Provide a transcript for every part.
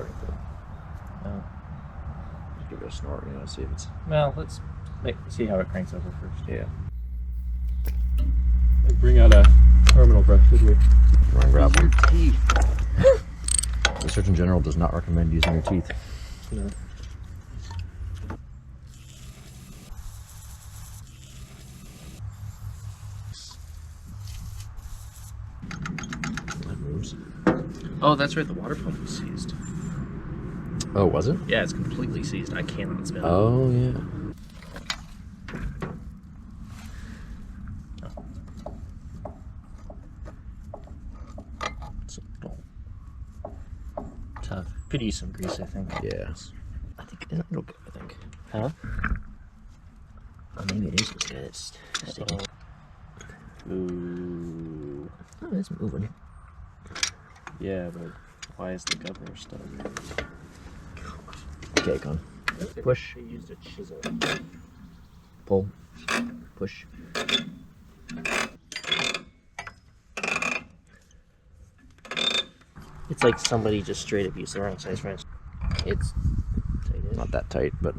starting fluid. Oh. Just give it a snort, you know, see if it's... Well, let's see how it cranks over first. Yeah. Bring out a terminal brush, did we? Run and grab one. The Surgeon General does not recommend using your teeth. No. That moves. Oh, that's right. The water pump was seized. Oh, was it? Yeah, it's completely seized. I cannot spin it. Oh, yeah. Tough. Could use some grease, I think. Yes. I think it'll go, I think. Huh? Oh, maybe it is just good. It's sticking. Ooh. Oh, it's moving. Yeah, but why is the governor stuck? Cake on. Push. They used a chisel. Pull. Push. It's like somebody just straight up used the wrong size wrench. It's tight-ish. Not that tight, but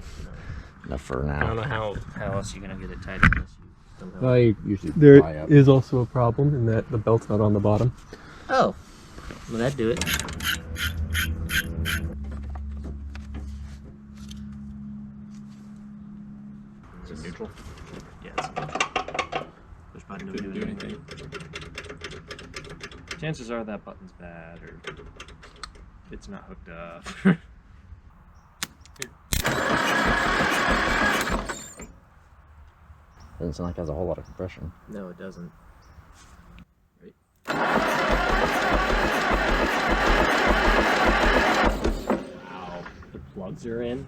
enough for now. I don't know how else you're gonna get it tight unless you somehow. Well, you usually There fly up. is also a problem in that the belt's not on the bottom. Oh, well, that'd do it. Is it neutral? Yeah, it's there's probably no Didn't do anything. Chances are that button's bad or it's not hooked up. Doesn't sound like it has a whole lot of compression. No, it doesn't. Right. Wow. The plugs are in.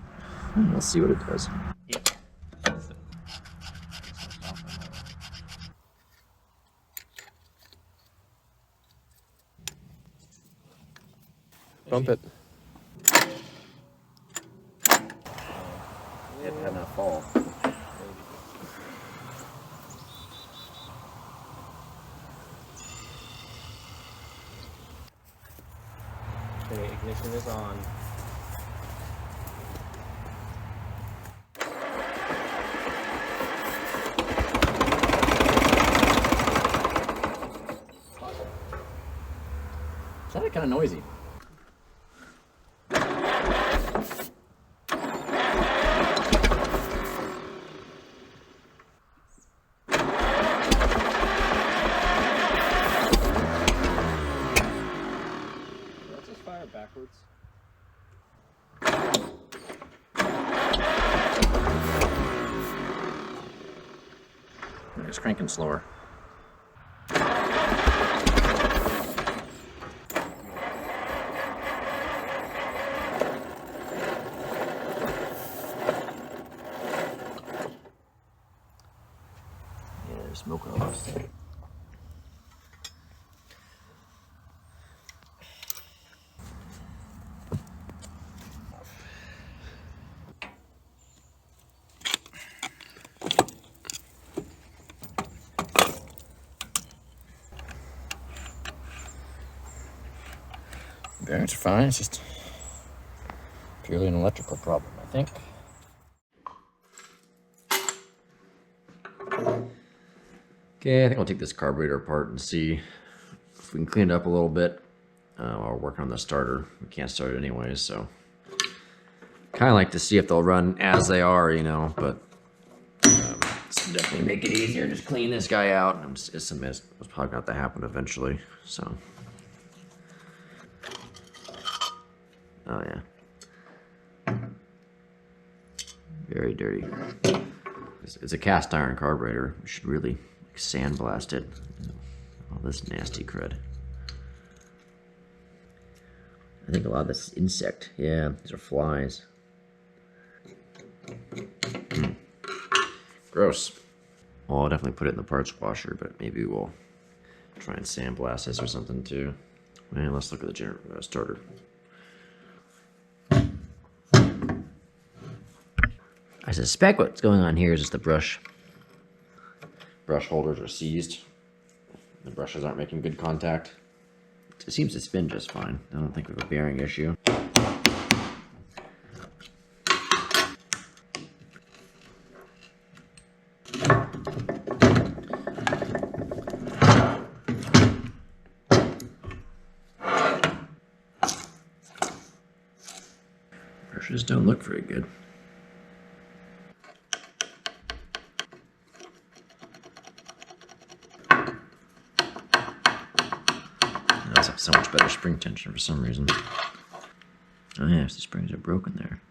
Let's see what it does. Yeah. Bump it. It had not fall. Okay, ignition is on. Sounded kind of noisy. Let's just fire backwards. It's cranking slower. Yeah, there's smoke on this thing. Bearings are fine, it's just purely an electrical problem, I think. Okay, I think I'll take this carburetor apart and see if we can clean it up a little bit while we're working on the starter. We can't start it anyways, so kind of like to see if they'll run as they are, you know, but it's definitely make it easier. Just clean this guy out. It's a mess. It's probably going to have to happen eventually, so. Oh yeah. Very dirty. It's a cast iron carburetor. We should really sandblast it. All this nasty crud. I think a lot of this is insect. Yeah, these are flies. Gross. Well, I'll definitely put it in the parts washer, but maybe we'll try and sandblast this or something too. Man, let's look at the starter. I suspect what's going on here is just the brush holders are seized. The brushes aren't making good contact It seems to spin just fine. I don't think we have a bearing issue. Brushes don't look very good. Those have so much better spring tension for some reason. Oh yeah, the springs are broken there.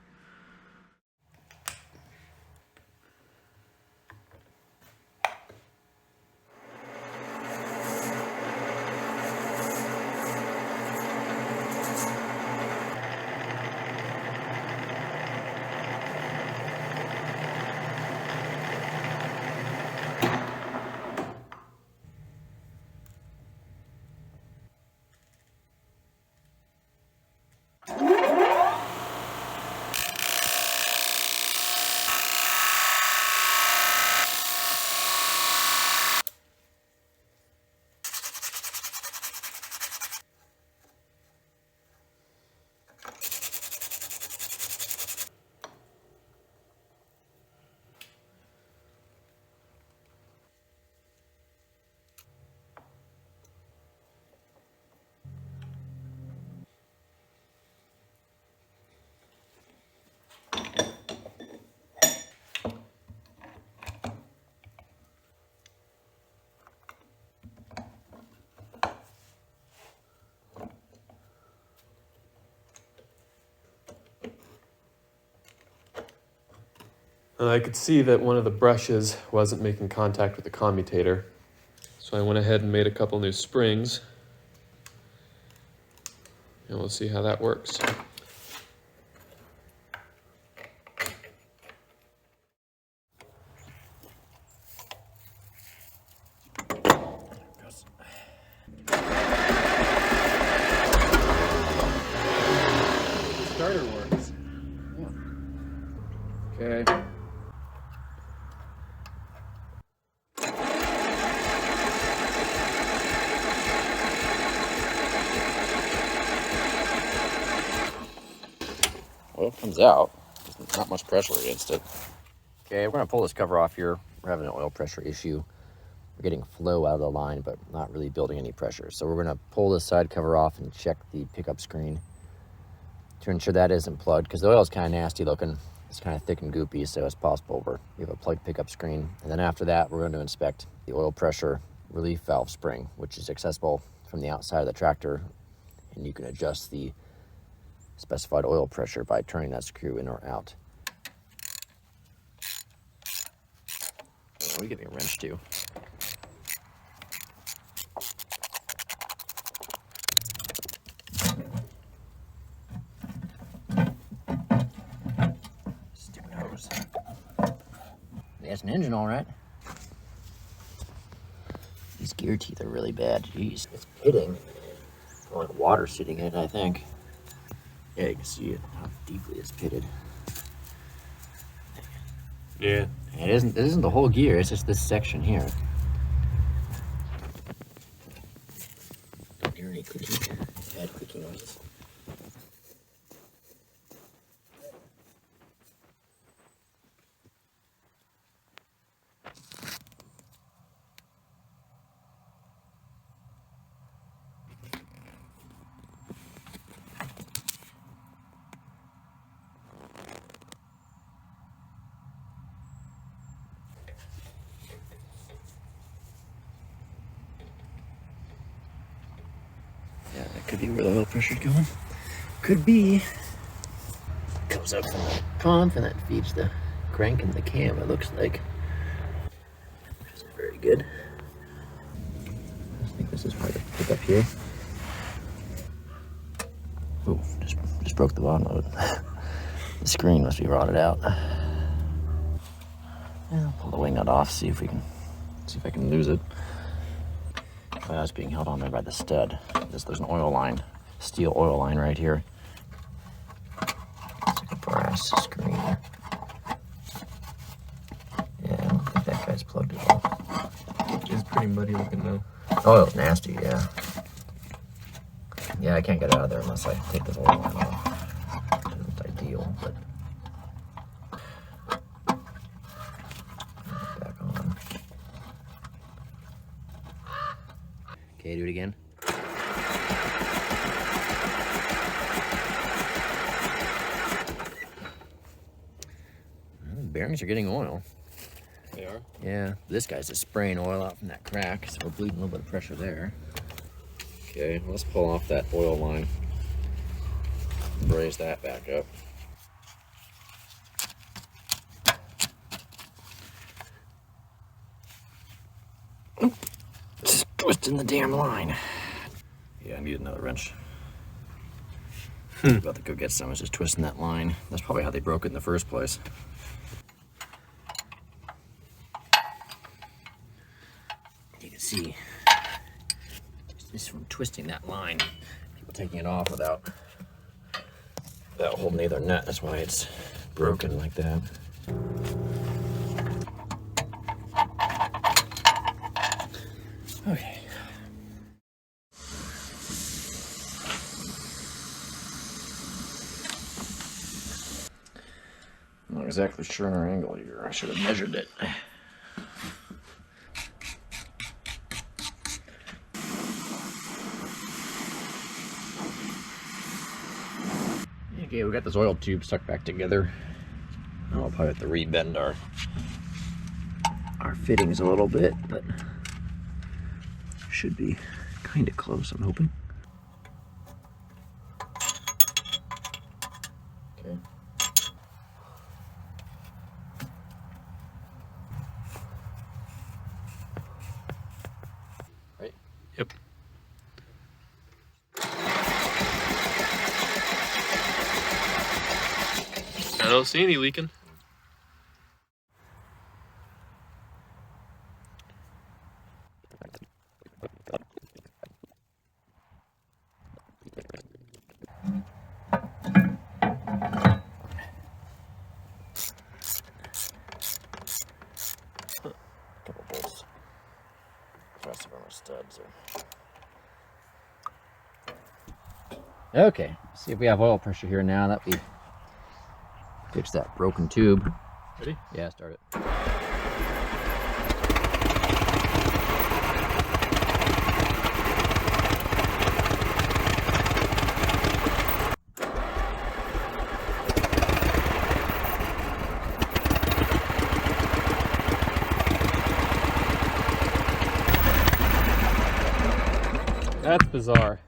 I could see that one of the brushes wasn't making contact with the commutator, so I went ahead and made a couple new springs, and we'll see how that works. Starter works. Okay. Well, it comes out. There's not much pressure against it. Okay, we're gonna pull this cover off here. We're having an oil pressure issue. We're getting flow out of the line, but not really building any pressure. So we're gonna pull this side cover off and check the pickup screen to ensure that isn't plugged, because the oil is kind of nasty looking. It's kind of thick and goopy, so it's possible we have a plugged pickup screen. And then after that, we're going to inspect the oil pressure relief valve spring, which is accessible from the outside of the tractor, and you can adjust the specified oil pressure by turning that screw in or out. We give me a wrench too. Stupid hose. That's an engine, all right. These gear teeth are really bad. Jeez, it's pitting. Like water sitting in it, I think. Yeah, you can see it, how deeply it's pitted. Yeah. It isn't the whole gear, it's just this section here. Don't hear any clicking, bad clicking noises. Yeah, that could be where the oil pressure's going. Could be. Comes up from the pump and that feeds the crank and the cam, it looks like. Which isn't very good. I think this is part of the pickup here. Ooh, just broke the bottom of it. The screen must be rotted out. Yeah, I'll pull the wing nut off, see if I can lose it. Well, it's being held on there by the stud. There's an oil line, steel oil line right here. It's like a brass screen. Yeah, I don't think that guy's plugged at all. It's pretty muddy looking though. Oh, it's nasty, yeah. Yeah, I can't get out of there unless I take this oil line off. It's ideal, but back on. Okay, do it again. The bearings are getting oil. They are? Yeah, this guy's just spraying oil out from that crack, so we're bleeding a little bit of pressure there. Okay, let's pull off that oil line. Raise that back up. Oop, just twisting the damn line. Yeah, I need another wrench. About to go get some. I was just twisting that line. That's probably how they broke it in the first place. You can see just from twisting that line, people taking it off without holding either nut. That's why it's broken like that. Okay. I'm not exactly sure on our angle here. I should have measured it. Okay, we got this oil tube stuck back together. I'll probably have to rebend our fittings a little bit, but should be kind of close, I'm hoping. Okay. Right? Yep. I don't see any leaking. Couple bolts. The rest of them are studs. Okay, see if we have oil pressure here now that we fix that broken tube. Ready? Yeah, start it. That's bizarre.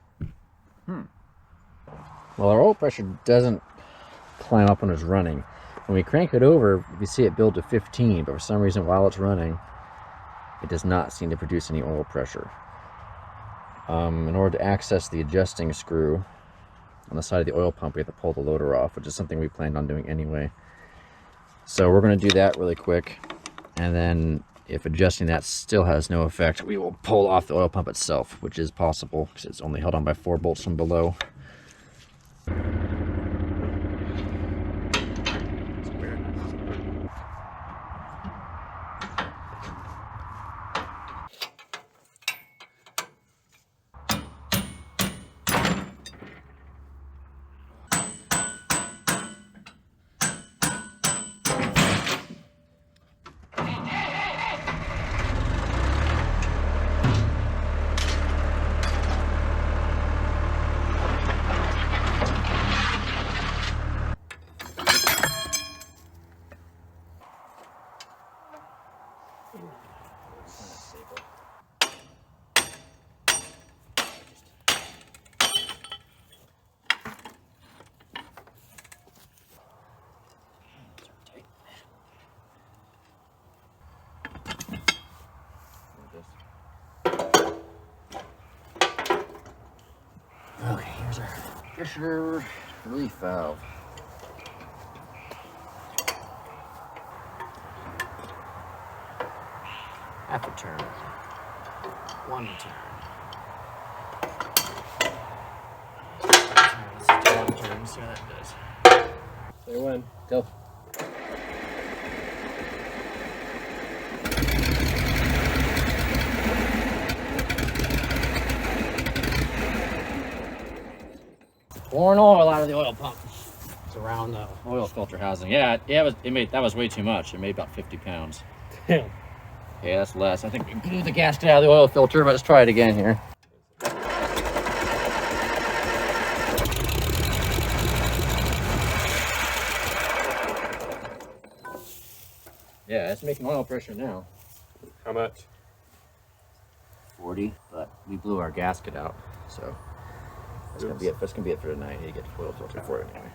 Well, our oil pressure doesn't climb up when it's running. When we crank it over, we see it build to 15, but for some reason while it's running, it does not seem to produce any oil pressure. In order to access the adjusting screw on the side of the oil pump, we have to pull the loader off, which is something we planned on doing anyway. So we're going to do that really quick, and then if adjusting that still has no effect, we will pull off the oil pump itself, which is possible because it's only held on by 4 bolts from below. Okay, here's our pressure relief valve. Half a turn. 1 turn. Let's do 1 turn, see how that does. Say when. Go. pouring oil out of the oil pump. It's around the oil filter housing. Yeah, that was way too much. It made about 50 pounds. Damn. Yeah, that's less. I think we blew the gasket out of the oil filter, but let's try it again here. Yeah, it's making oil pressure now. How much? 40, but we blew our gasket out, so that's gonna be it. That's gonna be it for tonight. I need to get the oil filter for it anyway.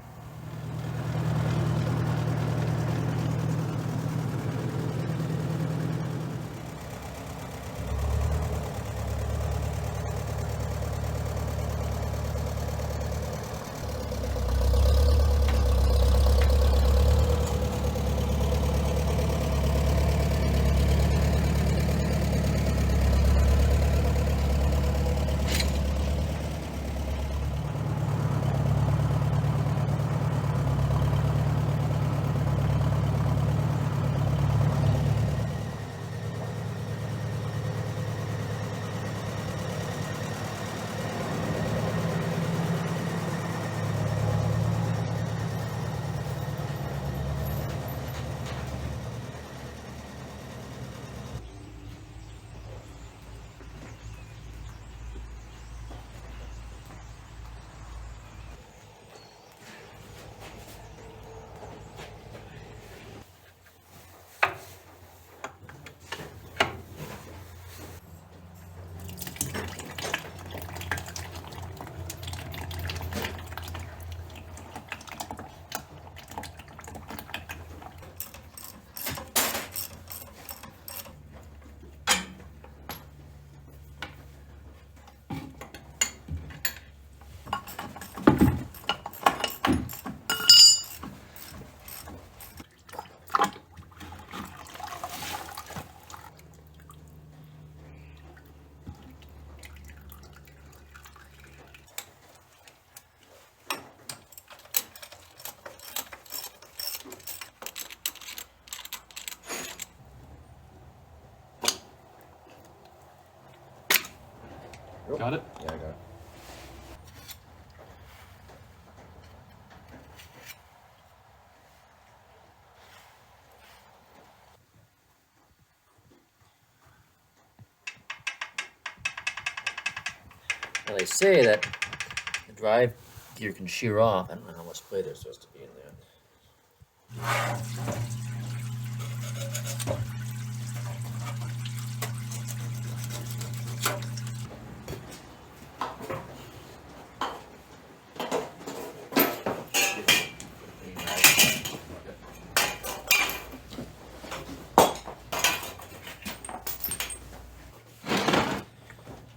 Got it? Yeah, I got it. Now they say that the drive gear can shear off. I don't know how much play there's supposed to be in there.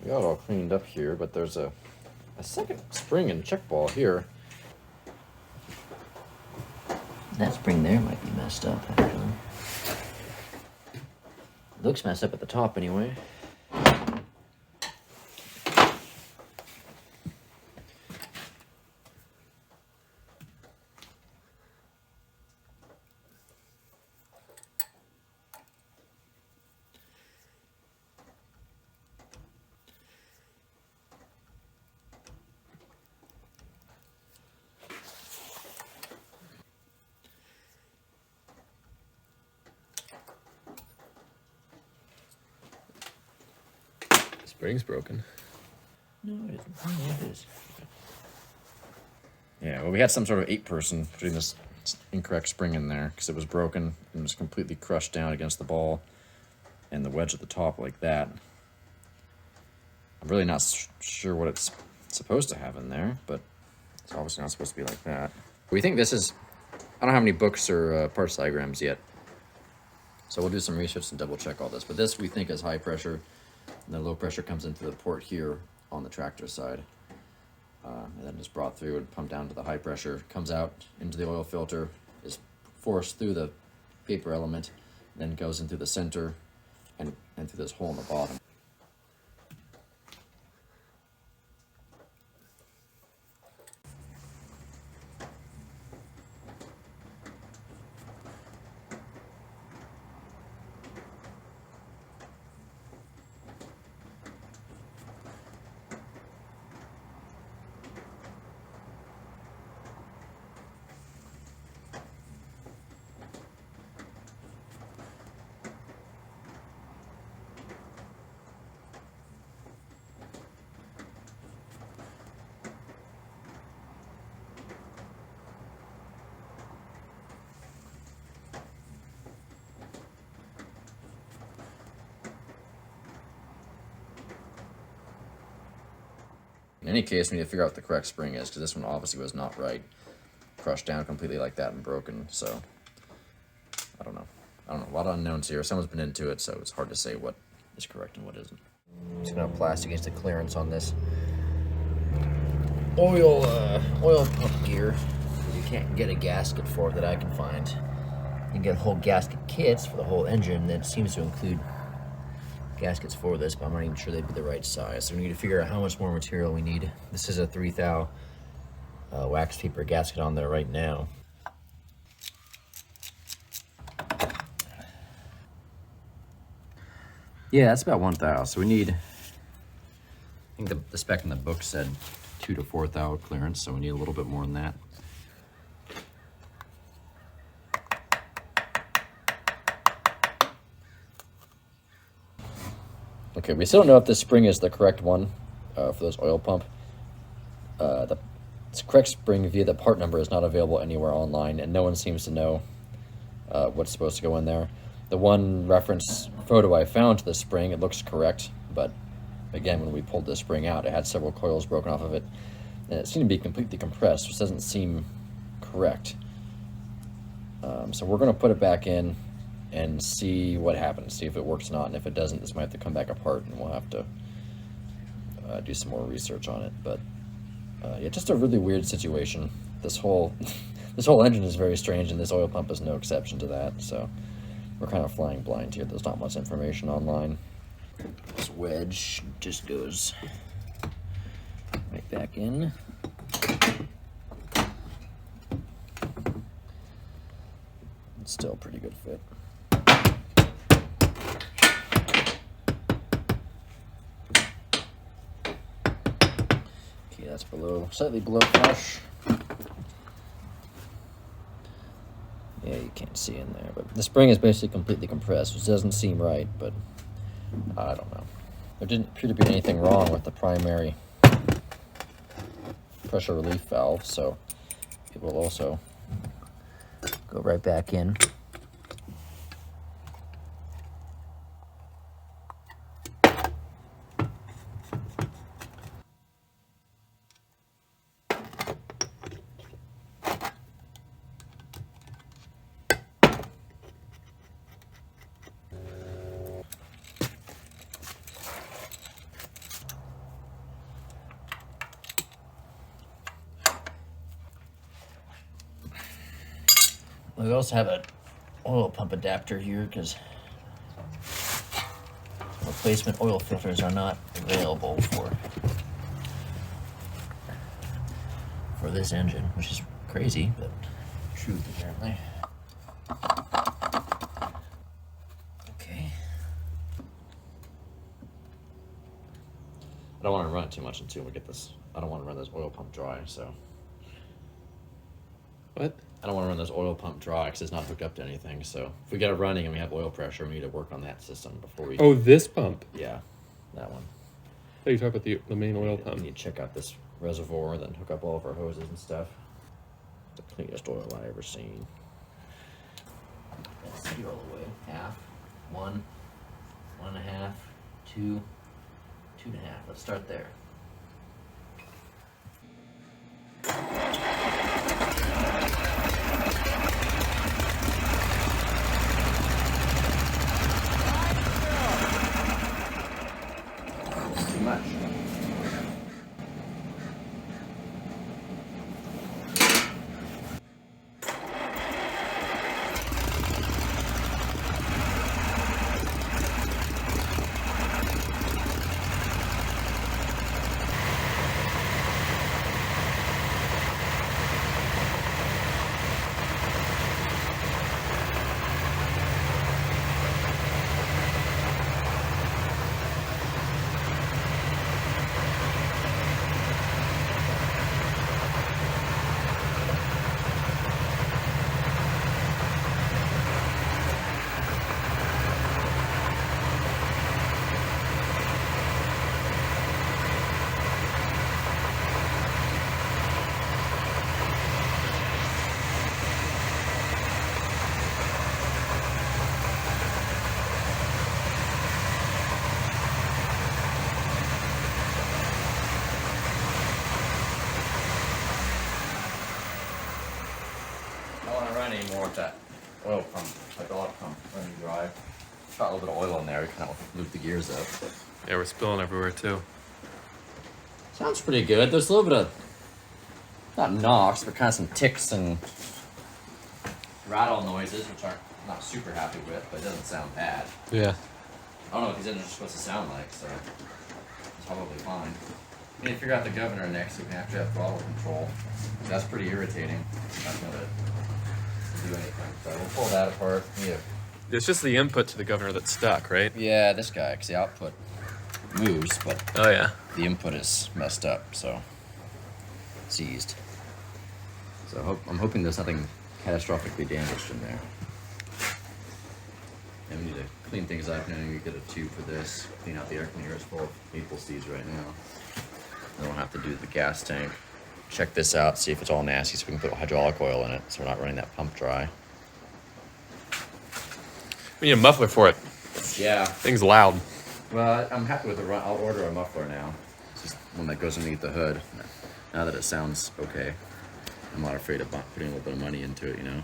We got it all cleaned up here, but there's a second spring and check ball here. That spring there might be messed up, actually. It looks messed up at the top anyway. Spring's broken. No, it isn't. Oh, yeah, it is. Yeah, well, we had some sort of 8-person putting this incorrect spring in there because it was broken and was completely crushed down against the ball and the wedge at the top like that. I'm really not sure what it's supposed to have in there, but it's obviously not supposed to be like that. We think this is, I don't have any books or parts diagrams yet, so we'll do some research and double check all this. But this we think is high pressure, and the low pressure comes into the port here on the tractor side. And then is brought through and pumped down to the high pressure, comes out into the oil filter, is forced through the paper element, then goes into the center and through this hole in the bottom. any case, we need to figure out what the correct spring is, because this one obviously was not right. Crushed down completely like that and broken, so I don't know. A lot of unknowns here. Someone's been into it, so it's hard to say what is correct and what isn't. Just gonna plastic against the clearance on this oil pump gear. You can't get a gasket for it that I can find. You can get whole gasket kits for the whole engine that seems to include gaskets for this, but I'm not even sure they'd be the right size. So we need to figure out how much more material we need. This is a 3 thou wax paper gasket on there right now. Yeah, that's about 1 thou. So we need, I think the spec in the book said 2 to 4 thou clearance, so we need a little bit more than that. Okay, we still don't know if this spring is the correct one for this oil pump. The correct spring via the part number is not available anywhere online, and no one seems to know what's supposed to go in there. The one reference photo I found to the spring, it looks correct, but again, when we pulled the spring out, it had several coils broken off of it, and it seemed to be completely compressed, which doesn't seem correct. So we're going to put it back in and see what happens, see if it works or not, and if it doesn't, this might have to come back apart, and we'll have to do some more research on it. But yeah, just a really weird situation. This whole this whole engine is very strange, and this oil pump is no exception to that. So we're kind of flying blind here. There's not much information online. This wedge just goes right back in. It's still a pretty good fit. Okay, that's slightly below flush. Yeah, you can't see in there, but the spring is basically completely compressed, which doesn't seem right, but I don't know. There didn't appear to be anything wrong with the primary pressure relief valve, so it will also go right back in. We also have an oil pump adapter here because replacement oil filters are not available for this engine, which is crazy, but truth apparently. Okay. I don't want to run it too much until we get this. I don't want to run this oil pump dry, so. What? I don't want to run this oil pump dry because it's not hooked up to anything. So if we get it running and we have oil pressure, we need to work on that system before we... Oh, this pump? Yeah, that one. Oh, you're talking about the main oil pump. We need to check out this reservoir, then hook up all of our hoses and stuff. The cleanest oil I've ever seen. Let's see all the way. Half, 1, 1.5, 2, 2.5. Let's start there. run anymore with that oil pump, hydraulic pump running dry. Got a little bit of oil in there to kind of loop the gears up. Yeah, we're spilling everywhere too. Sounds pretty good. There's a little bit of, not knocks, but kind of some ticks and rattle noises, which I'm not super happy with, but it doesn't sound bad. Yeah. I don't know what these engines are supposed to sound like, so it's probably fine. We need to figure out the governor next, so we can actually have throttle control. That's pretty irritating. Not gonna do anything. So we'll pull that apart. Yeah. It's just the input to the governor that's stuck, right? Yeah, this guy, because the output moves, but Oh yeah. the input is messed up, so seized. So I'm hoping there's nothing catastrophically damaged in there. And we need to clean things up. And then we get a tube for this. Clean out the air cleaner. It's full of maple seeds right now. Then we'll have to do the gas tank. Check this out, see if it's all nasty, so we can put hydraulic oil in it, so we're not running that pump dry. We need a muffler for it. Yeah. Thing's loud. Well, I'm happy with the run. I'll order a muffler now. It's just one that goes underneath the hood. Now that it sounds okay, I'm not afraid of putting a little bit of money into it, you know.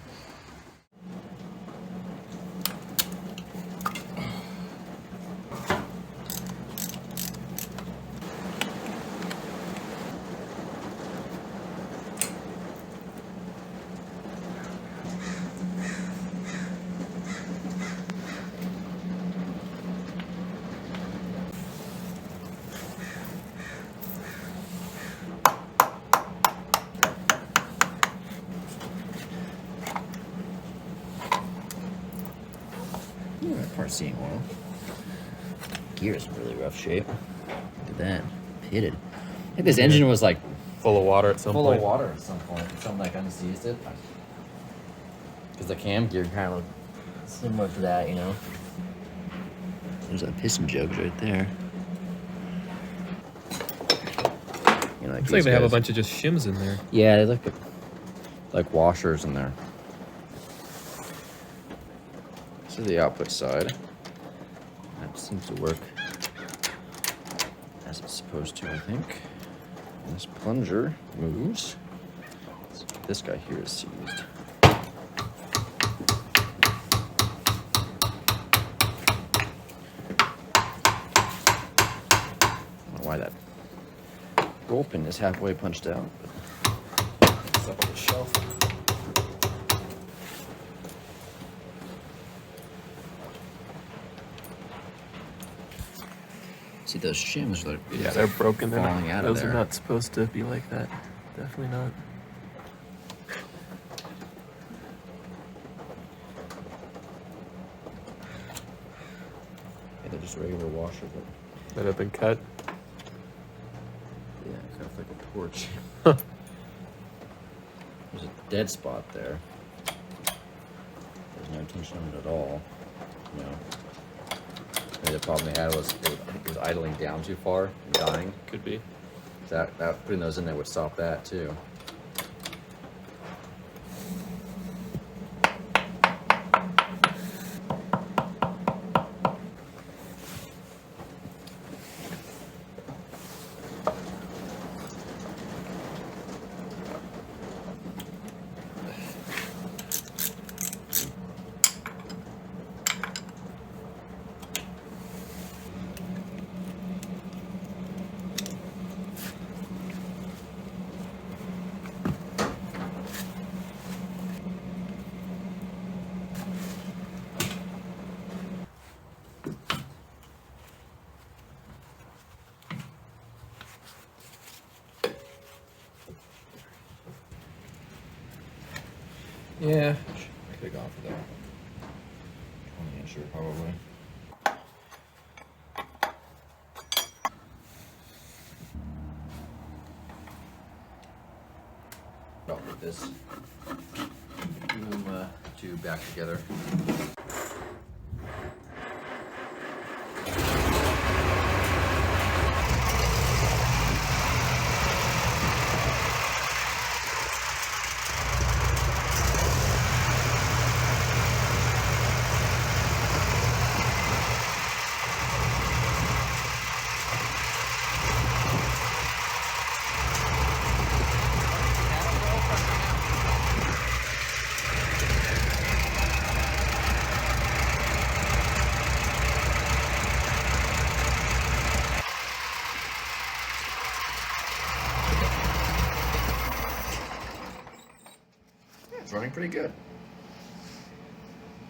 Car's seeing oil. Gear's in really rough shape. Look at that. Pitted. I think this engine was like Full of water at some full point. of water at some point. Something like unseized it. Because the cam gear kind of looked similar to that, you know. There's that piston jugs right there. You know, Looks like they have a bunch of just shims in there. Yeah, they look like washers in there. This is the output side. That seems to work as it's supposed to, I think. And this plunger moves. So this guy here is seized. I don't know why that roll pin is halfway punched out, but it's up on the shelf. See those shims? Yeah, they're broken. They're falling not, out of those there. are not supposed to be like that. Definitely not. Yeah, they're just regular washer, but That have been cut. yeah, kind of like a torch. There's a dead spot there. There's no tension on it at all. You know. Maybe the problem they had was I think it was idling down too far and dying. Could be. That putting those in there would stop that too. Yeah, I could have gone for that. 20-incher probably. I'll put this boom tube back together. It's running pretty good.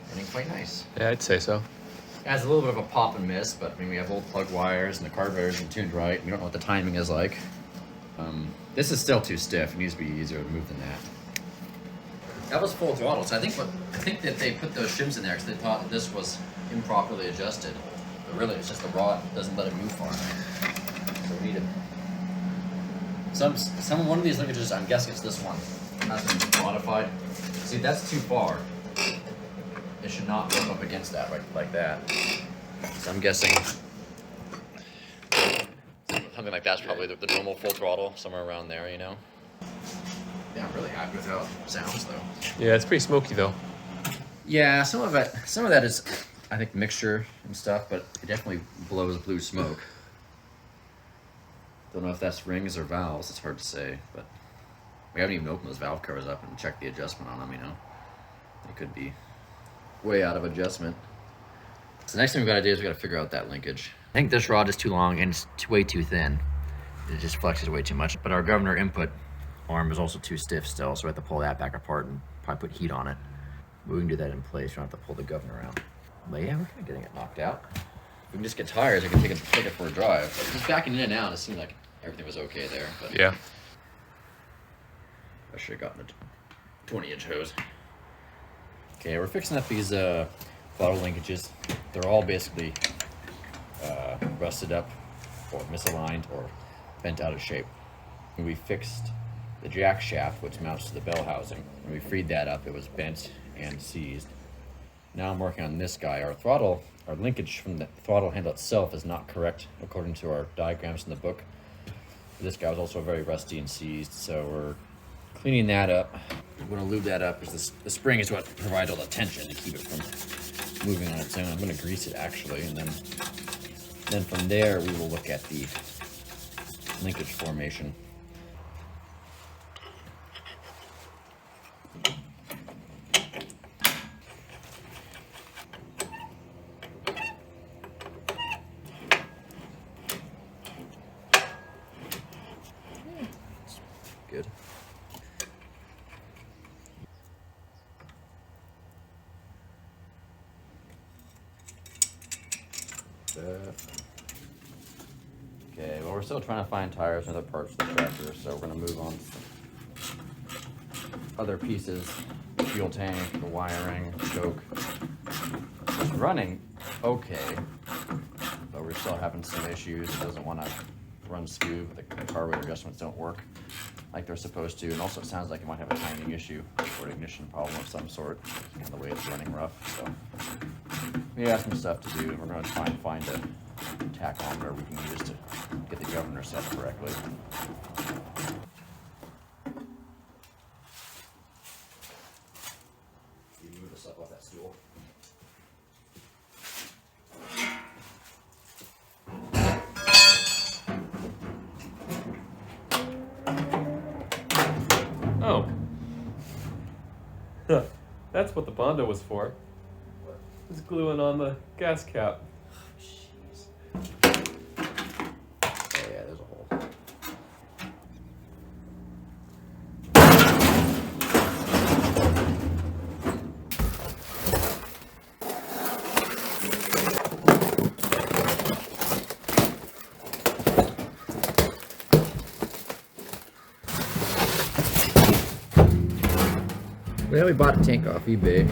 Running quite nice. Yeah, I'd say so. It has a little bit of a pop and miss, but I mean, we have old plug wires and the carburetor isn't tuned right. We don't know what the timing is like. This is still too stiff. It needs to be easier to move than that. That was full throttle, so I think that they put those shims in there because they thought that this was improperly adjusted. But really, it's just the rod doesn't let it move far. So we need one of these linkages. I'm guessing it's this one. Not been modified. See, that's too far. It should not go up against that like that. So I'm guessing something like that's probably the normal full throttle, somewhere around there, you know. Yeah, I'm really happy with how it sounds, though. Yeah, it's pretty smoky though. Yeah, some of that is, I think, mixture and stuff, but it definitely blows blue smoke. Don't know if that's rings or valves. It's hard to say, but we haven't even opened those valve covers up and checked the adjustment on them. You know, they could be way out of adjustment. So the next thing we got to do is we got to figure out that linkage. I think this rod is too long and it's way too thin. It just flexes way too much. But our governor input arm is also too stiff still, so we have to pull that back apart and probably put heat on it. We can do that in place. We don't have to pull the governor out. But yeah, we're kind of getting it knocked out. If we can just get tires, I can take it for a drive. But just backing in and out, it seemed like everything was okay there. But Yeah. I should have gotten a 20-inch hose. Okay, we're fixing up these throttle linkages. They're all basically rusted up or misaligned or bent out of shape. And we fixed the jack shaft, which mounts to the bell housing. When we freed that up, it was bent and seized. Now I'm working on this guy. Our linkage from the throttle handle itself is not correct according to our diagrams in the book. This guy was also very rusty and seized, so we're cleaning that up. We're going to lube that up because the spring is what provides all the tension to keep it from moving on its own. I'm going to grease it actually, and then from there we will look at the linkage formation. Good. Okay, well, we're still trying to find tires and other parts of the tractor, so we're going to move on to some other pieces. The fuel tank, the wiring, choke. It's running okay, but we're still having some issues. It doesn't want to run smooth. The carburetor adjustments don't work like they're supposed to, and also it sounds like it might have a timing issue or an ignition problem of some sort, and the way it's running rough. So we have some stuff to do, and we're going to try and find a tachometer we can use to get the governor set correctly. You move this up off that stool. Oh. Huh. That's what the Bondo was for. It's gluing on the gas cap. Jeez. Oh yeah, there's a hole. Well, we bought a tank off eBay.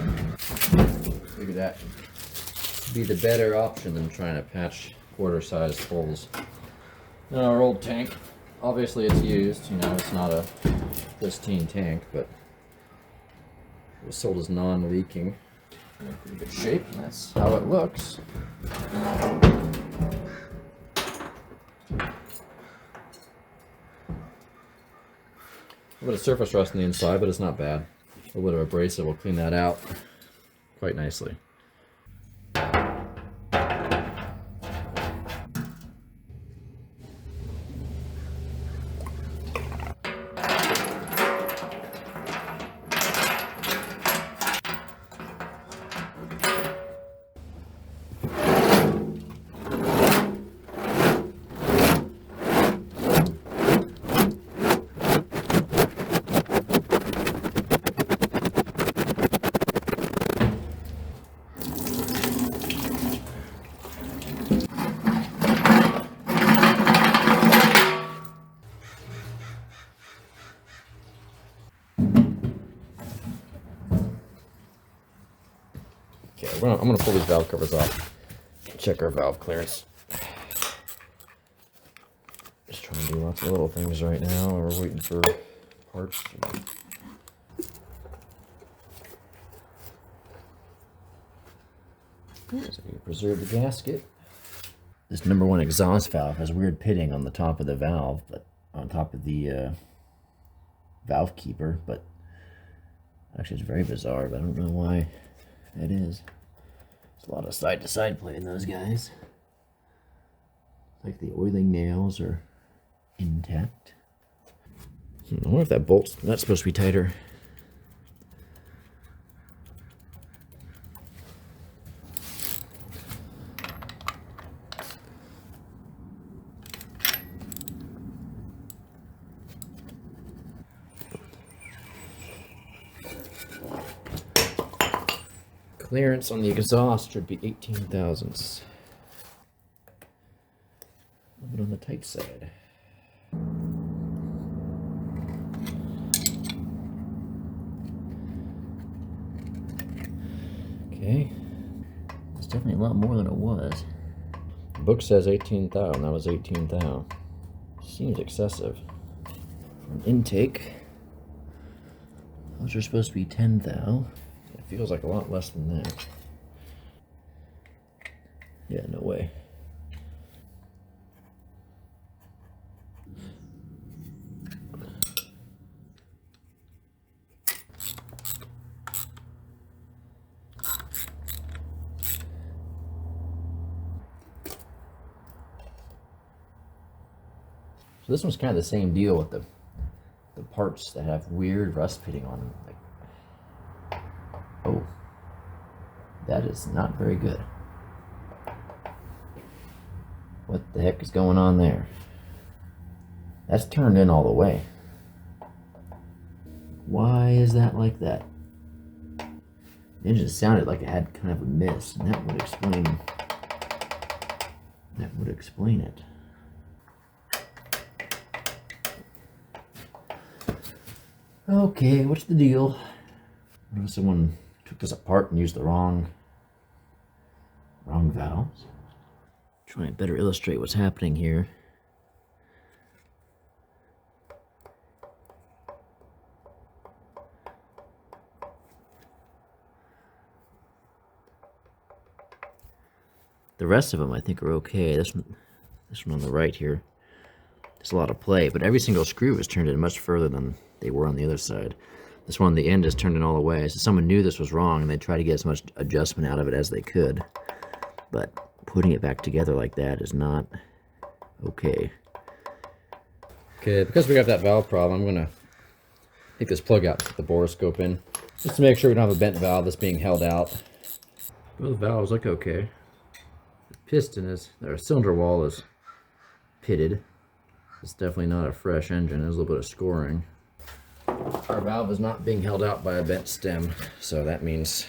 Figured that would be the better option than trying to patch quarter-sized holes in our old tank. Obviously, it's used. You know, it's not a pristine tank, but it was sold as non-leaking. In pretty good shape, and that's how it looks. A bit of surface rust on the inside, but it's not bad. A little bit of abrasive will clean that out quite nicely. I'm gonna pull these valve covers off. Check our valve clearance. Just trying to do lots of little things right now. We're waiting for parts. So you preserve the gasket. This number 1 exhaust valve has weird pitting on the top of the valve, but on top of the valve keeper, but actually it's very bizarre, but I don't know why that is. There's a lot of side-to-side play in those guys. Like the oiling nails are intact. I wonder if that bolt's not supposed to be tighter. Clearance on the exhaust should be 18 thousandths. A little bit on the tight side. Okay. It's definitely a lot more than it was. The book says 18 thou, and that was 18 thou. Seems excessive. For an intake, those are supposed to be 10 thou. It feels like a lot less than that. Yeah, no way. So this one's kind of the same deal with the parts that have weird rust pitting on them. Like, oh, that is not very good. What the heck is going on there? That's turned in all the way. Why is that like that? It just sounded like it had kind of a miss, and that would explain it. Okay, what's the deal? What if someone took this apart and used the wrong valves? Try and better illustrate what's happening here. The rest of them I think are okay. This one on the right here, there's a lot of play, but every single screw is turned in much further than they were on the other side. This one on the end is turned in all the way, so someone knew this was wrong and they tried to get as much adjustment out of it as they could. But putting it back together like that is not okay. Okay, because we got that valve problem, I'm gonna take this plug out, put the borescope in, just to make sure we don't have a bent valve that's being held out. Well, the valves look okay. The piston is, their cylinder wall is pitted. It's definitely not a fresh engine. There's a little bit of scoring. Our valve is not being held out by a bent stem, so that means,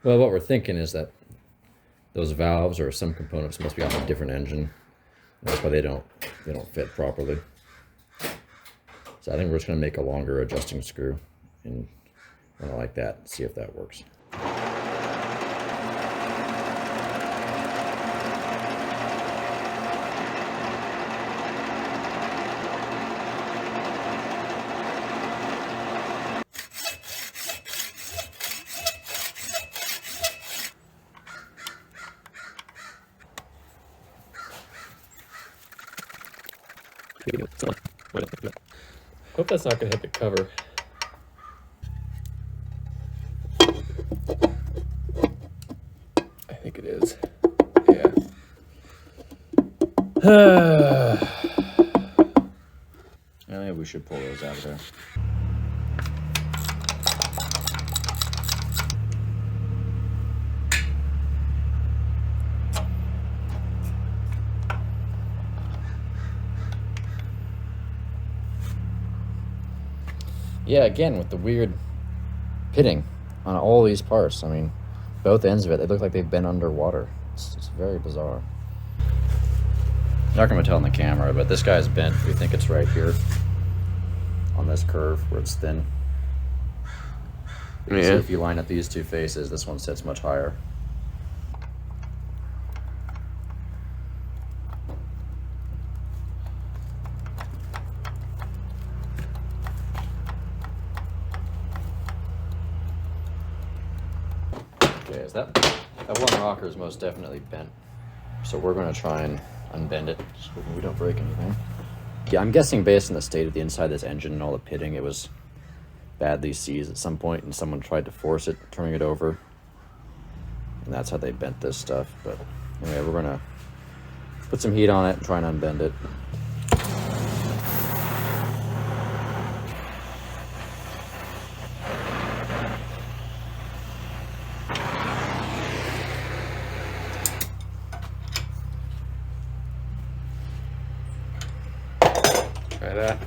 well, what we're thinking is that those valves or some components must be on a different engine. That's why they don't fit properly. So I think we're just going to make a longer adjusting screw and run it like that and see if that works. Hope that's not going to hit the cover. I think it is. Yeah. Maybe we should pull those out of there. Yeah, again, with the weird pitting on all these parts. I mean, both ends of it, they look like they've been underwater. It's very bizarre. Not going to tell on the camera, but this guy's bent. We think it's right here on this curve where it's thin. Yeah. So if you line up these two faces, this one sits much higher. Okay, is that one rocker is most definitely bent. So we're going to try and unbend it so we don't break anything. Yeah, I'm guessing based on the state of the inside of this engine and all the pitting, it was badly seized at some point and someone tried to force it, turning it over. And that's how they bent this stuff. But anyway, we're going to put some heat on it and try and unbend it. Try that.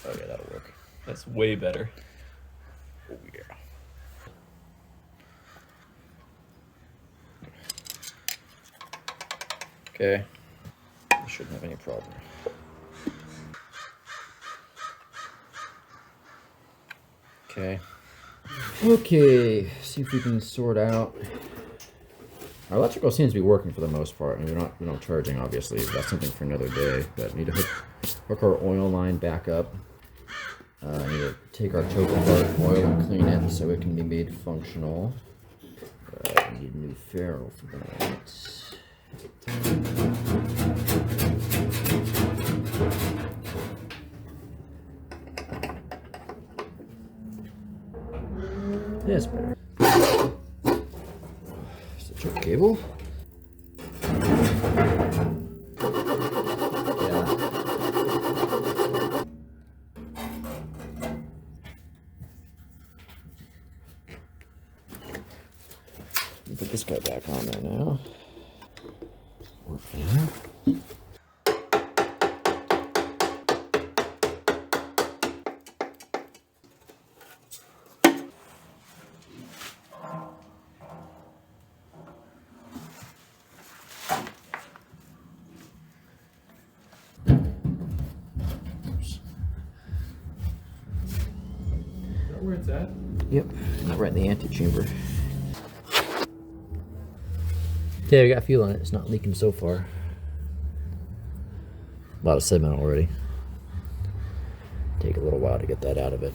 Oh yeah, that'll work. That's way better. Oh yeah. Okay. I shouldn't have any problem. Okay. Okay, see if we can sort out. Our electrical seems to be working for the most part. I mean, we're not charging, obviously. That's something for another day. But we need to hook our oil line back up. I need to take our choke apart, oil and clean it so it can be made functional. I need a new ferrule for that. That's better. Is the choke cable? Put this guy back on there now. Yeah. Is that where it's at? Yep, right in the antechamber. Yeah, we got fuel on it. It's not leaking so far. A lot of sediment already. Take a little while to get that out of it.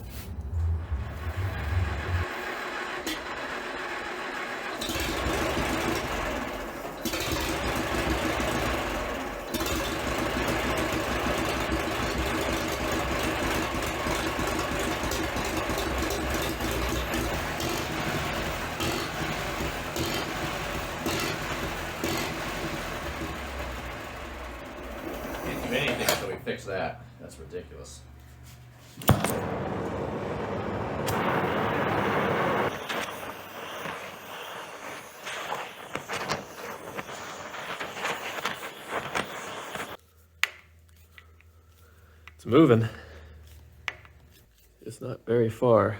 Can't do anything until we fix that. That's ridiculous. It's moving. It's not very far.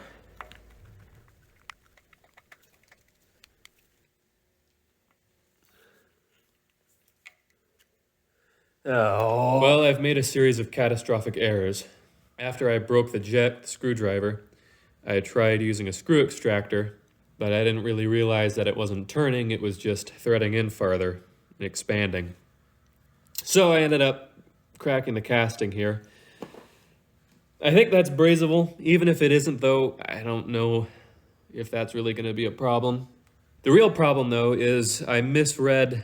Oh. Well, I've made a series of catastrophic errors. After I broke the jet with the screwdriver, I tried using a screw extractor, but I didn't really realize that it wasn't turning, it was just threading in farther and expanding. So I ended up cracking the casting here. I think that's brazeable. Even if it isn't, though, I don't know if that's really going to be a problem. The real problem, though, is I misread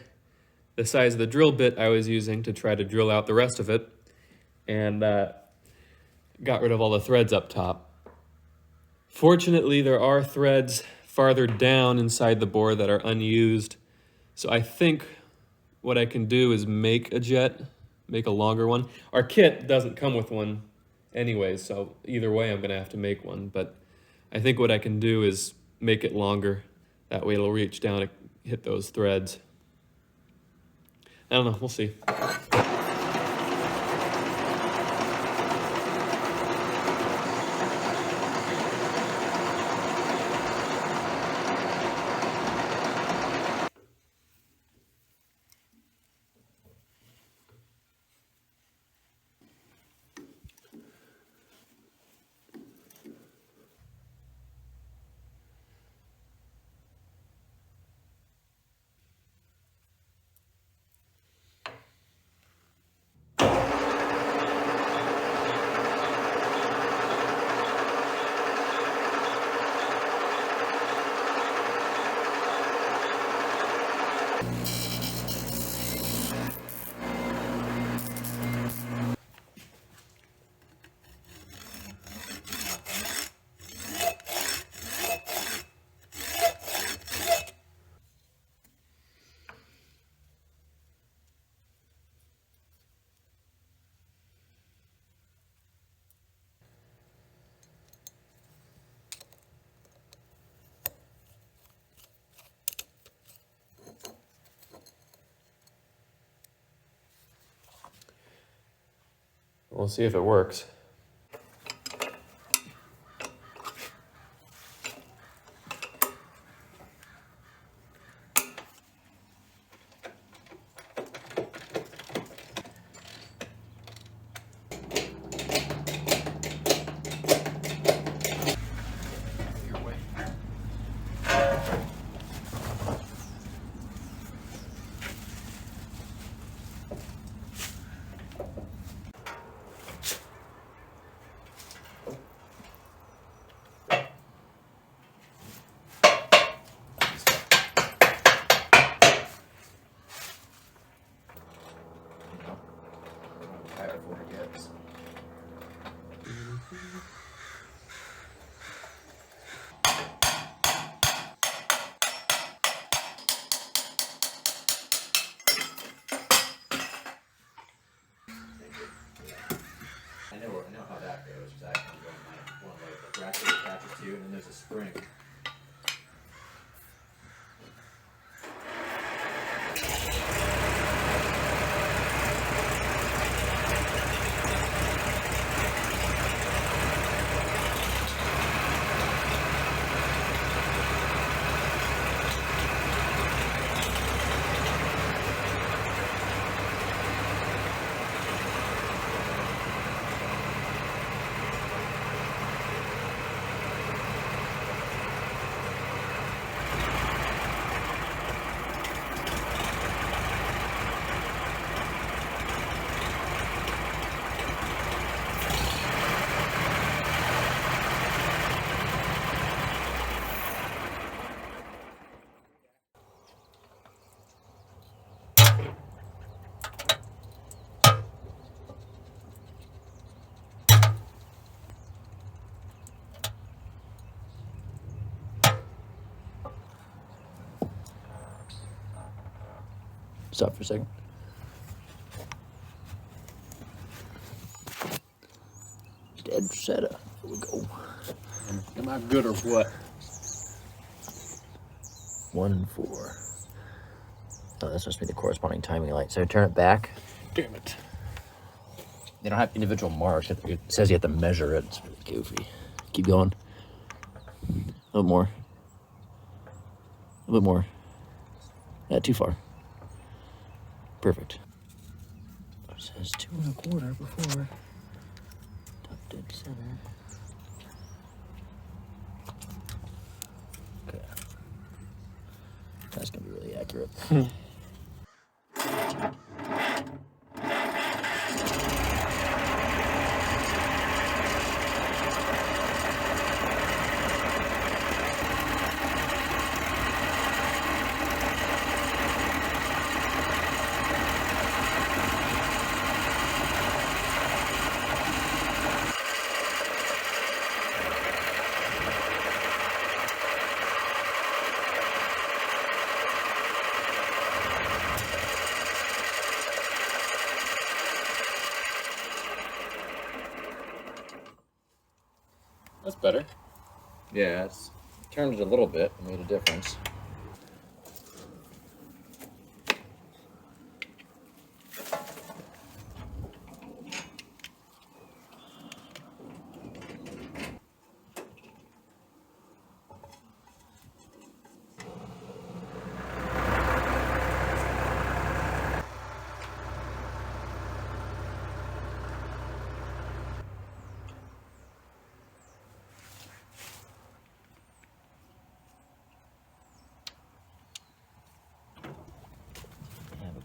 the size of the drill bit I was using to try to drill out the rest of it, and got rid of all the threads up top. Fortunately, there are threads farther down inside the bore that are unused, so I think what I can do is make a jet, make a longer one. Our kit doesn't come with one anyways, so either way I'm going to have to make one, but I think what I can do is make it longer. That way it'll reach down and hit those threads. I don't know, we'll see. We'll see if it works. I know how that goes, because I can go one way, the bracket attaches to, and then there's a spring. Stop for a second. Dead setup. Here we go. Am I good or what? 1 and 4. Oh, that's supposed to be the corresponding timing light. So turn it back. Damn it. They don't have individual marks. It says you have to measure it. It's really goofy. Keep going. A little more. A little bit more. Not too far. Perfect. It says 2 1/4 before. Top dead center. Okay. That's gonna be really accurate. That's better. Yeah, it's turned it a little bit, made a difference.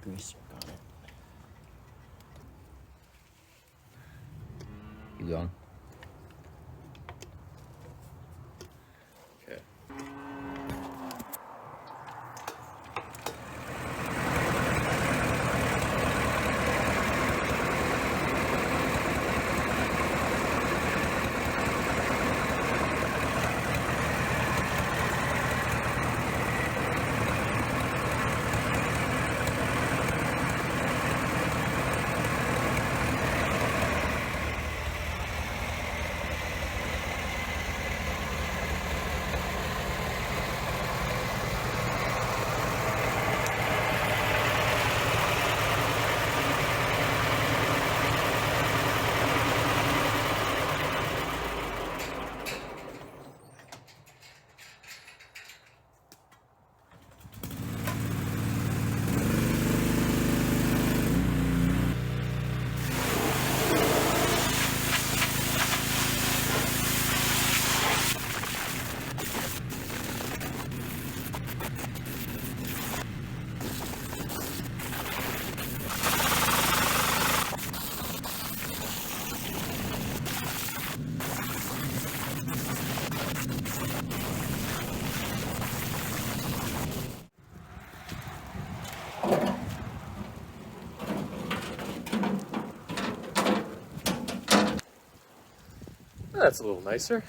Grease circ on it. You going? Okay. That's a little nicer.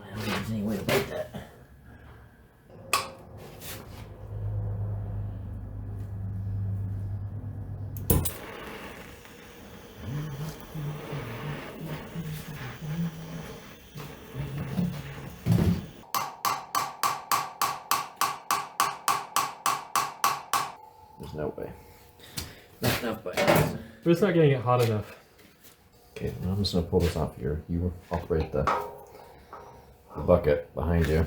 I don't think there's any way to bite that. There's no way. Not enough bite. But it's not getting it hot enough. Okay, well, I'm just gonna pull this off here. You operate the bucket behind you.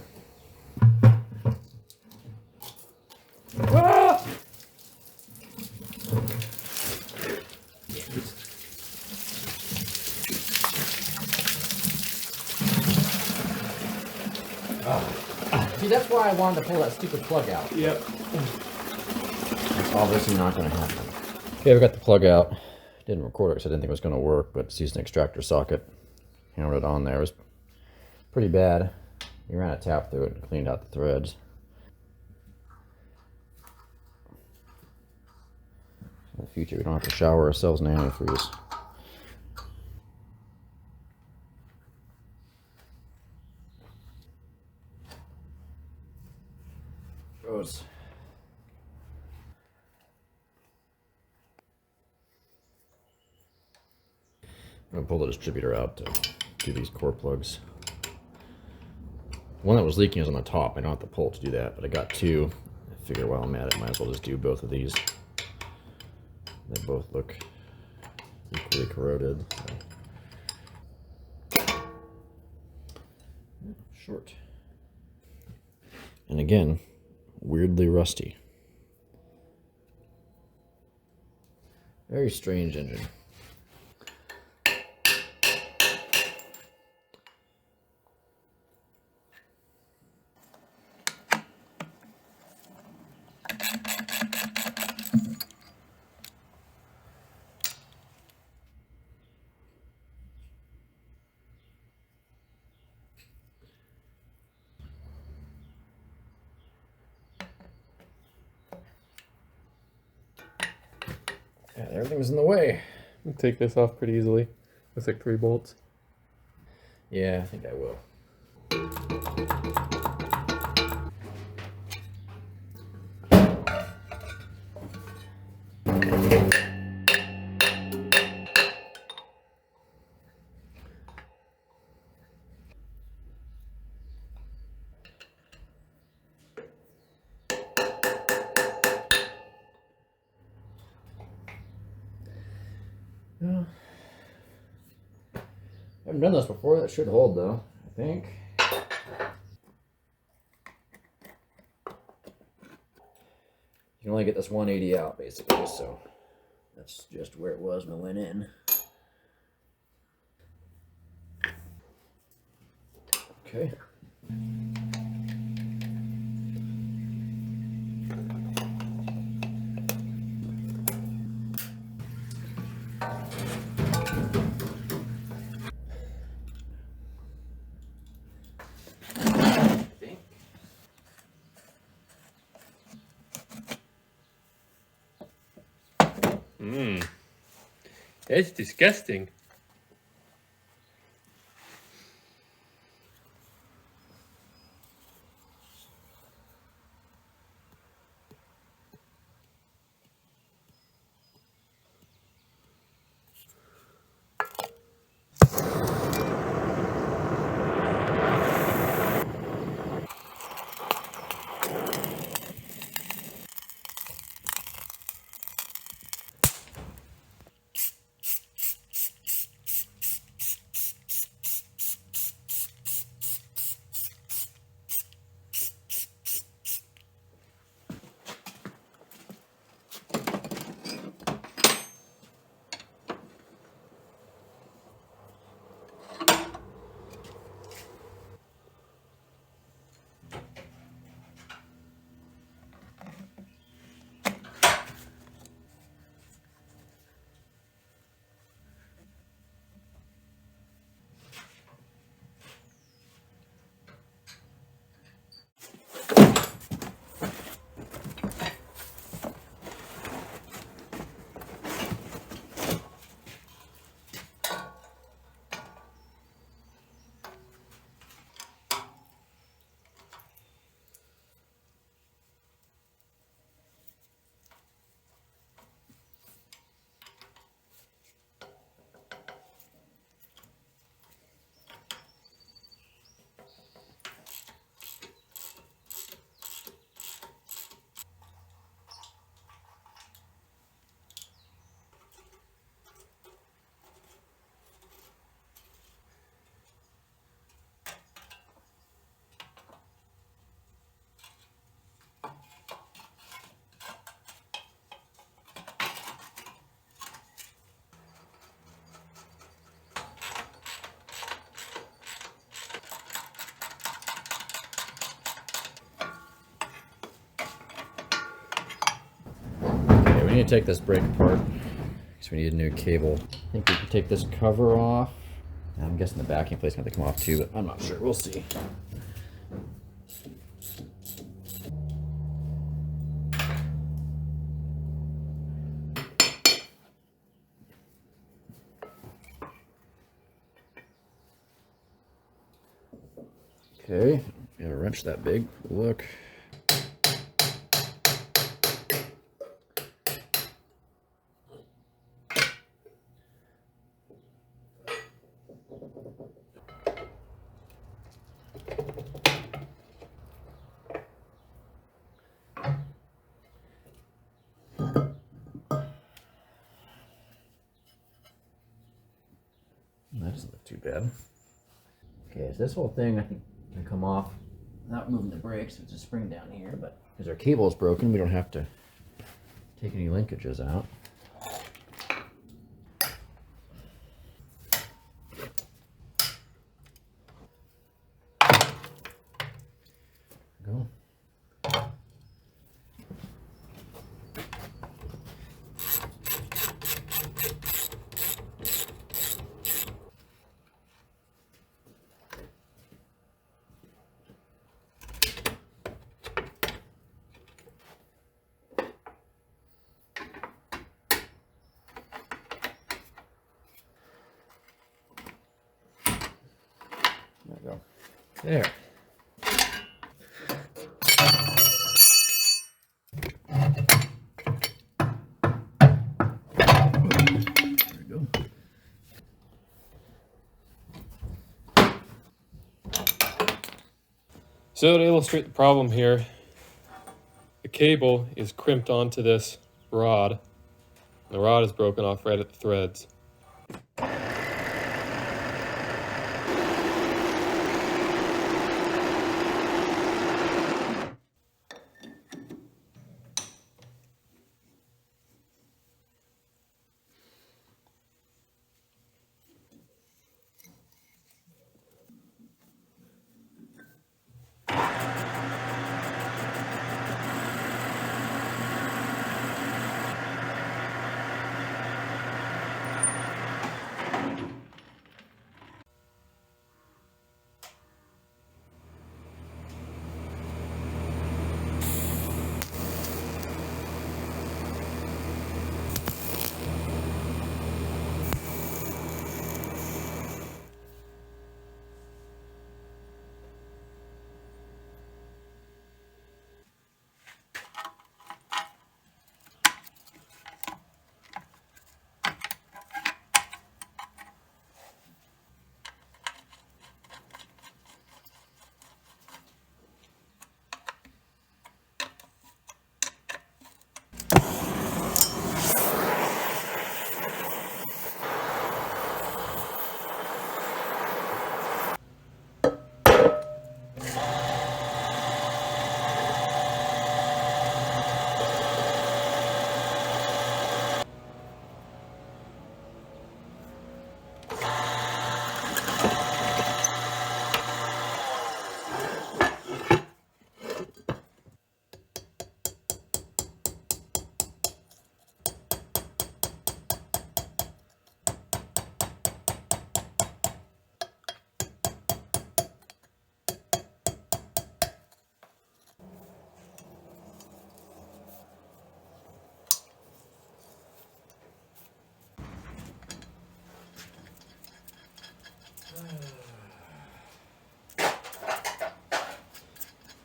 Ah! See, that's why I wanted to pull that stupid plug out. Yep. That's obviously not gonna happen. Okay, we got the plug out. Didn't record it because I didn't think it was gonna work, but it's used an extractor socket. Hammered it on there. It was pretty bad. We ran a tap through it and cleaned out the threads. In the future, we don't have to shower ourselves in antifreeze. Goes. I'm gonna pull the distributor out to do these core plugs. One that was leaking is on the top. I don't have to pull it to do that, but I got two. I figure while I'm at it, might as well just do both of these. They both look equally corroded. So. Short. And again, weirdly rusty. Very strange engine. Yeah, everything's in the way. I'll take this off pretty easily. Looks like 3 bolts. Yeah, I think I will. Yeah. I haven't done this before. That should hold though, I think. You can only get this 180 out basically, so that's just where it was when I went in. Okay. It's disgusting. need to take this brake apart because we need a new cable. I think we can take this cover off. I'm guessing the backing plate's gonna come off too, but I'm not sure. We'll see. Okay, got a wrench that big. Look. That doesn't look too bad. Okay, so this whole thing I think can come off without moving the brakes. There's a spring down here, but because our cable is broken, we don't have to take any linkages out. Go. There we go. There. There we go. So to illustrate the problem here, the cable is crimped onto this rod. The rod is broken off right at the threads.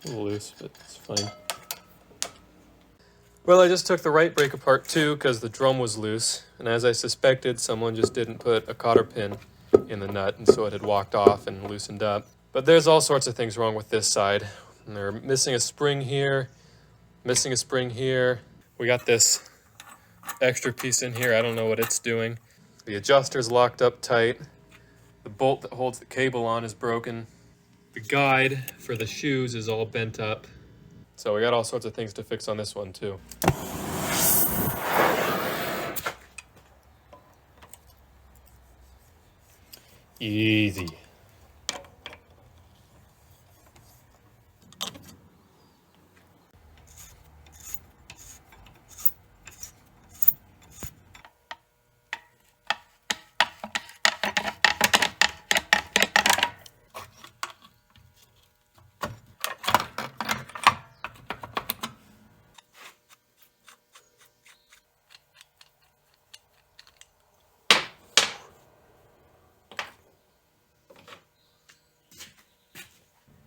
A little loose, but it's fine. Well, I just took the right brake apart too because the drum was loose, and as I suspected, someone just didn't put a cotter pin in the nut, and so it had walked off and loosened up. But there's all sorts of things wrong with this side. And they're missing a spring here, missing a spring here. We got this extra piece in here, I don't know what it's doing. The adjuster's locked up tight. The bolt that holds the cable on is broken. The guide for the shoes is all bent up. So we got all sorts of things to fix on this one too. Easy.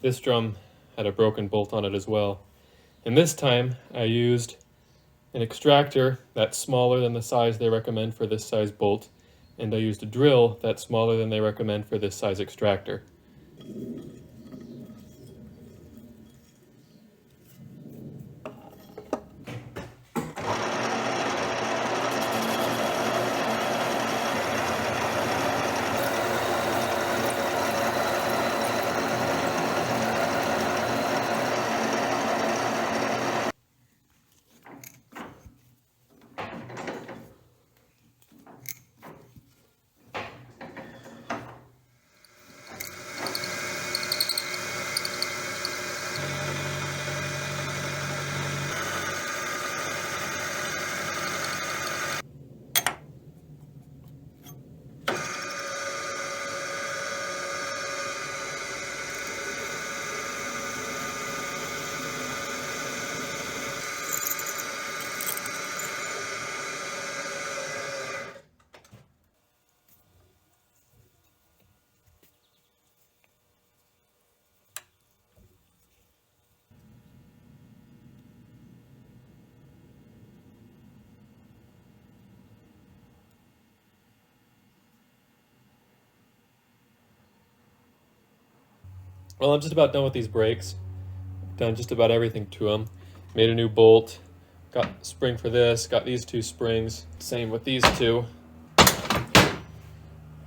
This drum had a broken bolt on it as well. And this time I used an extractor that's smaller than the size they recommend for this size bolt, and I used a drill that's smaller than they recommend for this size extractor. Well, I'm just about done with these brakes. Done just about everything to them. Made a new bolt. Got a spring for this. Got these two springs. Same with these two.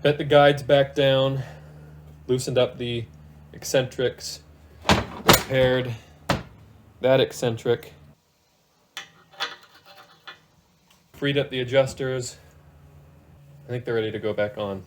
Bent the guides back down. Loosened up the eccentrics. Repaired that eccentric. Freed up the adjusters. I think they're ready to go back on.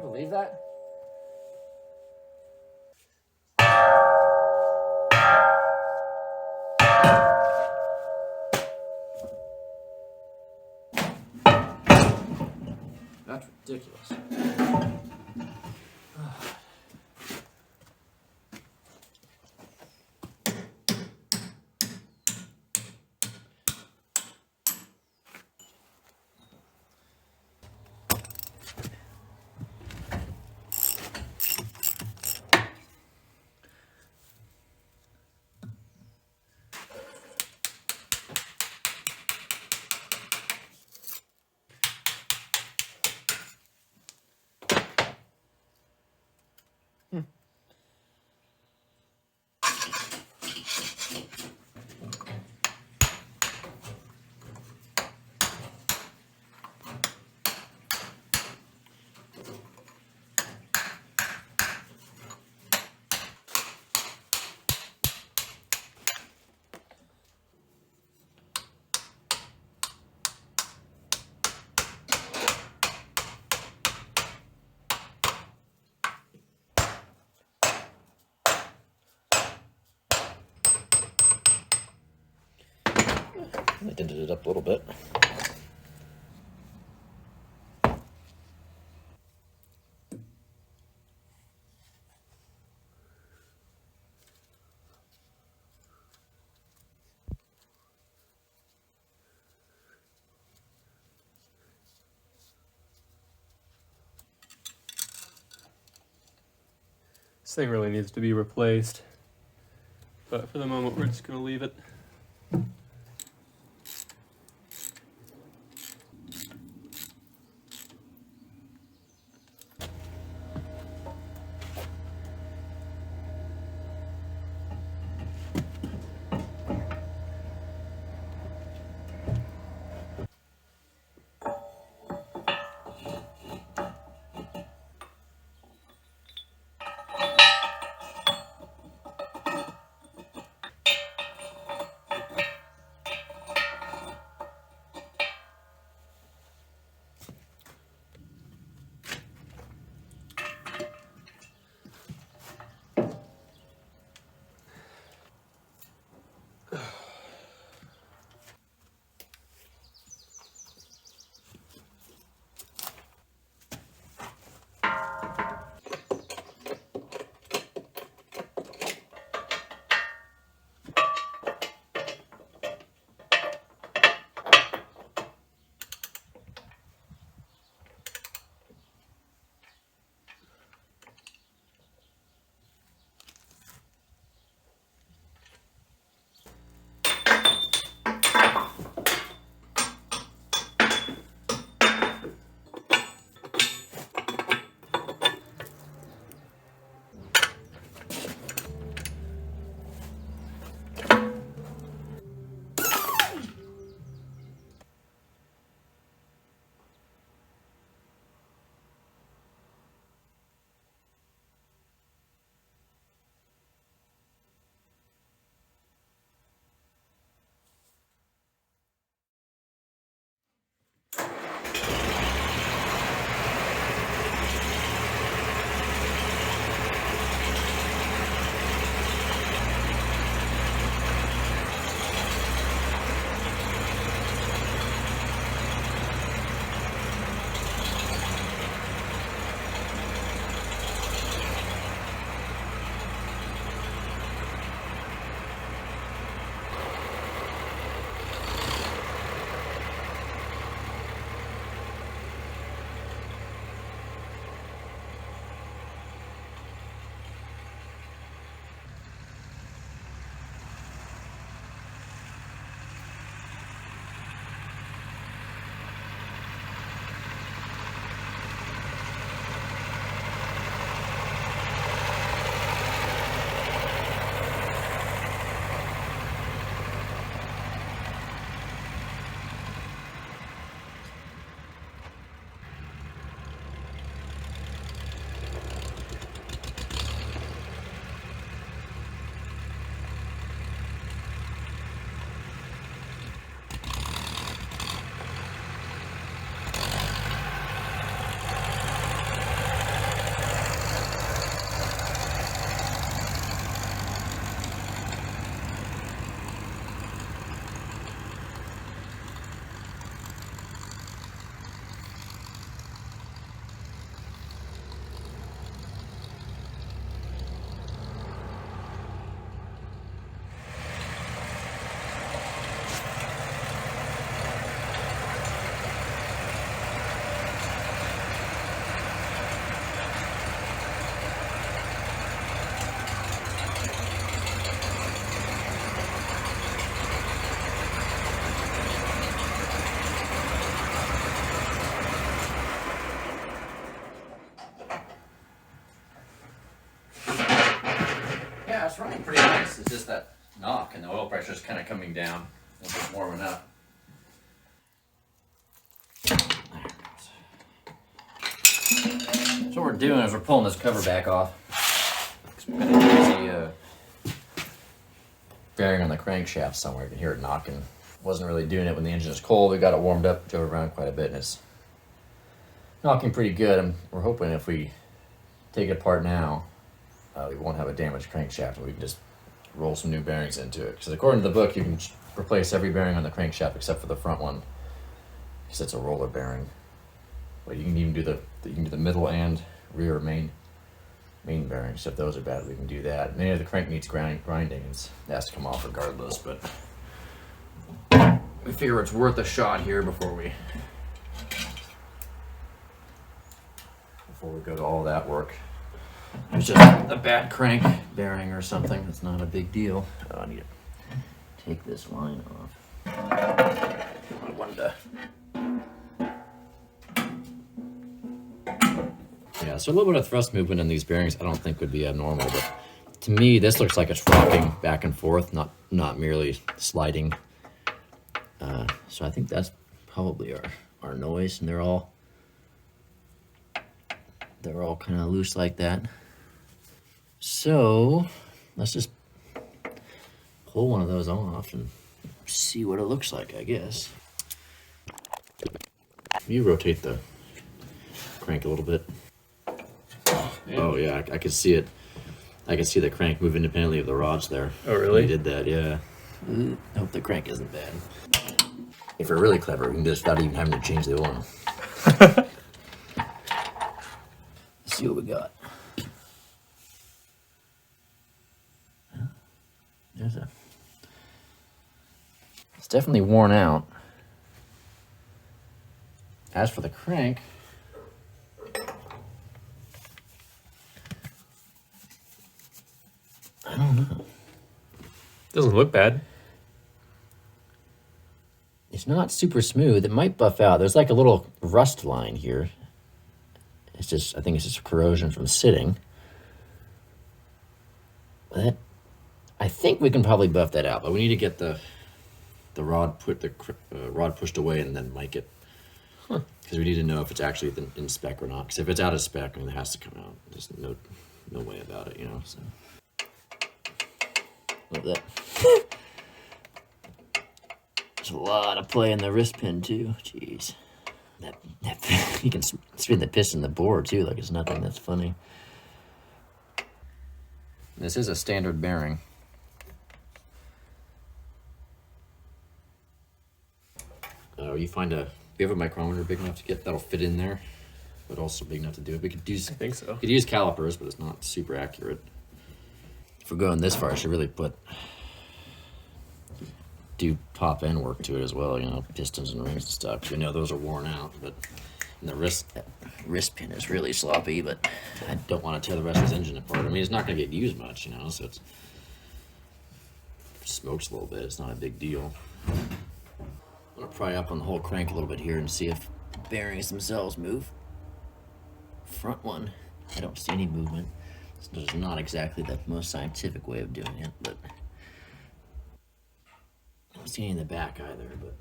Believe that? Ridiculous. I dented it up a little bit. This thing really needs to be replaced, but for the moment we're just going to leave it. knock, and the oil pressure is kind of coming down. It's just warming up. There it goes. So what we're doing is we're pulling this cover back off. We got an easy bearing on the crankshaft somewhere. You can hear it knocking. Wasn't really doing it when the engine is cold. We got it warmed up, drove around quite a bit, and it's knocking pretty good. And we're hoping if we take it apart now, we won't have a damaged crankshaft, and we can just roll some new bearings into it. Because according to the book, you can replace every bearing on the crankshaft except for the front one, because it's a roller bearing. But you can even do the middle and rear main bearings. So if those are bad, we can do that. And any of the crank needs grinding, it has to come off regardless. But we figure it's worth a shot here before we go to all that work. It's just a bad crank bearing or something. It's not a big deal. Oh, I need to take this line off. I wanted to. Yeah, so a little bit of thrust movement in these bearings I don't think would be abnormal, but to me this looks like it's rocking back and forth, not merely sliding. So I think that's probably our noise, and they're all kind of loose like that. So let's just pull one of those off and see what it looks like, I guess. You rotate the crank a little bit. Oh yeah, I could see it. I can see the crank move independently of the rods there. Oh really? You did that, yeah. I hope the crank isn't bad. If we're really clever, we can do this without even having to change the oil. Let's see what we got. It's definitely worn out. As for the crank, I don't know. Doesn't look bad. It's not super smooth. It might buff out. There's like a little rust line here. It's just, I think it's just corrosion from sitting. But I think we can probably buff that out, but we need to get the rod rod pushed away and then mic it. Because we need to know if it's actually in spec or not. Because if it's out of spec, I mean, it has to come out. There's no way about it, you know. So. Love that. There's a lot of play in the wrist pin too. Jeez, that you can spin the piston the board too, like it's nothing. That's funny. This is a standard bearing. You have a micrometer big enough to get that'll fit in there, but also big enough to do it. We could use, I think so. We could use calipers, but it's not super accurate. If we're going this far, I should really do top end work to it as well, you know, pistons and rings and stuff. 'Cause we know those are worn out, but the wrist pin is really sloppy, but I don't want to tear the rest of his engine apart. I mean, it's not going to get used much, you know, so it smokes a little bit. It's not a big deal. I'm going to pry up on the whole crank a little bit here and see if the bearings themselves move. Front one, I don't see any movement. This is not exactly the most scientific way of doing it, but I don't see any in the back either, but.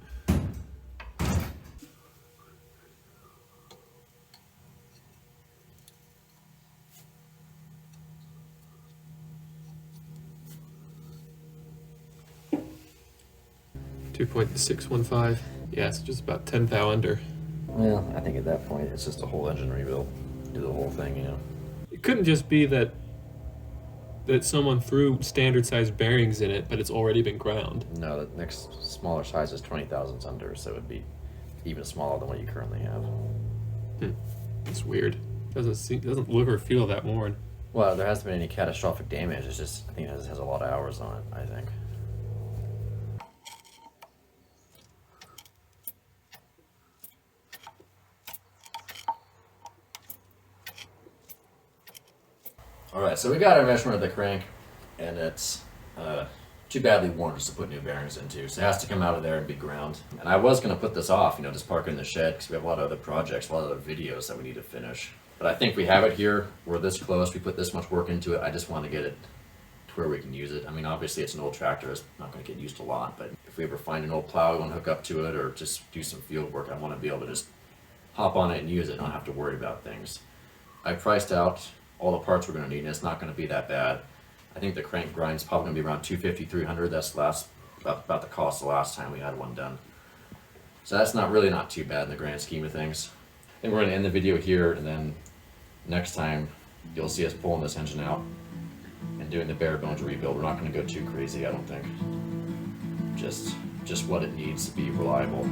$2.615. Yeah, it's just about 10 thou under. Well, I think at that point it's just a whole engine rebuild. Do the whole thing, you know. It couldn't just be that someone threw standard sized bearings in it, but it's already been ground. No, the next smaller size is 20 thousandths under, so it would be even smaller than what you currently have. It's weird. Doesn't look or feel that worn. Well, there hasn't been any catastrophic damage. It's just, I think it has a lot of hours on it, I think. Alright, so we got our measurement of the crank, and it's too badly worn just to put new bearings into, so it has to come out of there and be ground. And I was going to put this off, you know, just park it in the shed, because we have a lot of other projects, a lot of other videos that we need to finish. But I think we have it here, we're this close, we put this much work into it, I just want to get it where we can use it. I mean, obviously it's an old tractor, it's not going to get used a lot, but if we ever find an old plow we want to hook up to it or just do some field work, I want to be able to just hop on it and use it and not have to worry about things. I priced out all the parts we're going to need, and it's not going to be that bad. I think the crank grind's probably going to be around $250, $300. That's about the cost the last time we had one done. So that's not too bad in the grand scheme of things. I think we're going to end the video here, and then next time you'll see us pulling this engine out and doing the bare bones rebuild. We're not going to go too crazy, I don't think. Just what it needs to be reliable.